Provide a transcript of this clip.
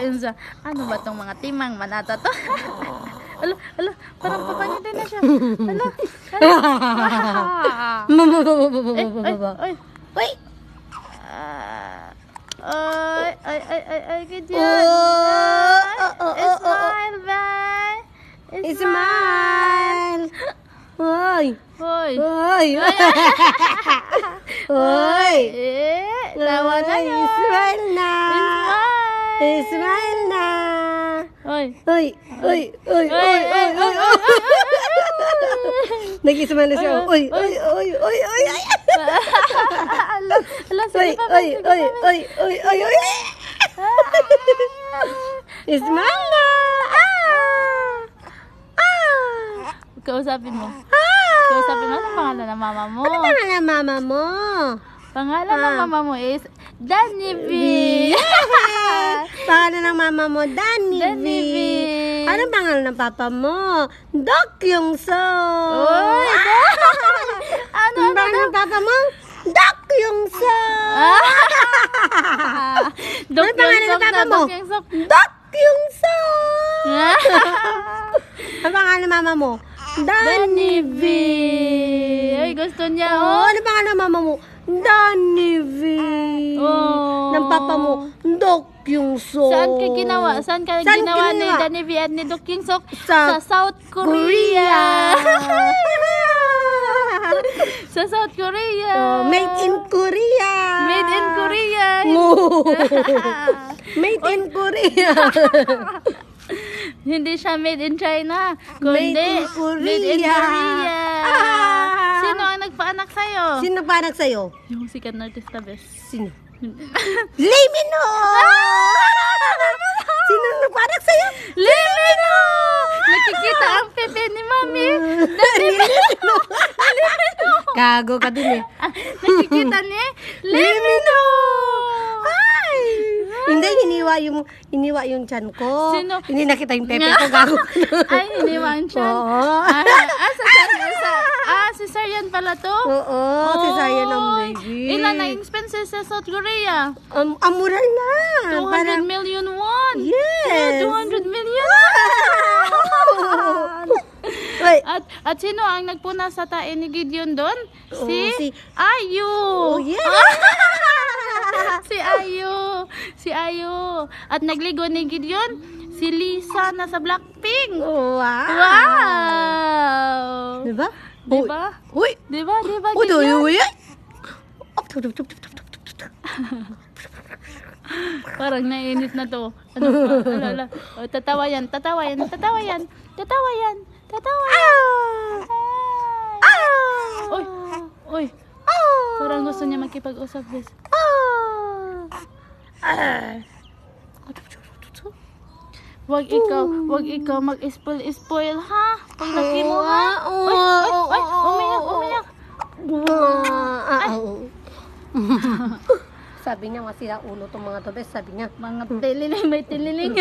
Insa, ano ba tong mga timang manata to? Ala, parang papangiti na siya. Ala. Ay. Wait. Ay, Gideon. Smile, bye. Smile. Hoy. Hoy. Hoy. Hoy. Tawa na yun. Smile na. Smile. Smile na. Hoy. Hoy. Hoy. Hoy. Hoy. Hoy. Nag-smile na siya. Hoy. Hoy. Hoy. Hoy. Hoy. Ala, Hoy. Hoy. Hoy. Hoy. Hoy. Hoy. Hoy. Smile na. Kausapin mo. Kausapin mo. Ano pangalan ng mama mo? Ano naman ang mama mo? Pangalan ng mama mo is Danny V. Pangalan ng mama mo, Danny V. Danny V. Anong pangalan ng papa mo? Doc Yung So. Uy, ano Ang pangalan ng papa mo? Doc Yung So. Dok Ano pangalan ng papa mo? Yung sok. Doc Yung So. Ang pangalan ng mama mo? Danny V. Ay, gusto niya, Oh, ano pangalan ng mama mo? Danny V. Oh. Ng papa mo, Doc Yung So. Saan ka ginawa? Saan ka Saan ginawa ni ginawa? Danny V at ni Dok Yung Sok? Sa Sa South Korea. Sa South Korea. Oh, made in Korea. Made in Korea. Oh. Made in Korea. Hindi siya made in China. Made Kundi, in Korea. Made in Korea. Ah. Sino ang nagpaanak sa'yo? Sino pa anak sa'yo? Yung sikat na artista, best. Sino? Limino! Sino nagpanak sa'yo? Limino! Nakikita ang pepe ni Mami. Limino! Gago ka din eh. Nakikita ni Limino! Ay! Hindi, iniwa yung tiyan ko. Sino? Hindi nakita yung pepe ko, gago. Ay, iniwan siya. Oo. Si Saryan pala to? Oo, si Saya ng baby. Ilan na expenses sa South Korea? Amural na. 200 million won. Yes. 200 million. Wait. At sino ang nagpuna sa tae ni Gideon doon? Si si- Ayu. Oh, yeah. Si Ayu. At nagligo ni Gideon, si Lisa na sa Blackpink. Wow. Wow. Diba? Diba? Uy. Diba, Uy, Gideon? uy. Parang naiinit na to. Ano pa? Ala. O, tatawa yan. Uy. Parang gusto niya makipag-usap, bes. Wag ikaw mag-spoil ha. Paglaki mo ha. Umiyak. Sabi niya, masira ulo tong mga to, bes. Sabi niya, Mga tililing, may tililing.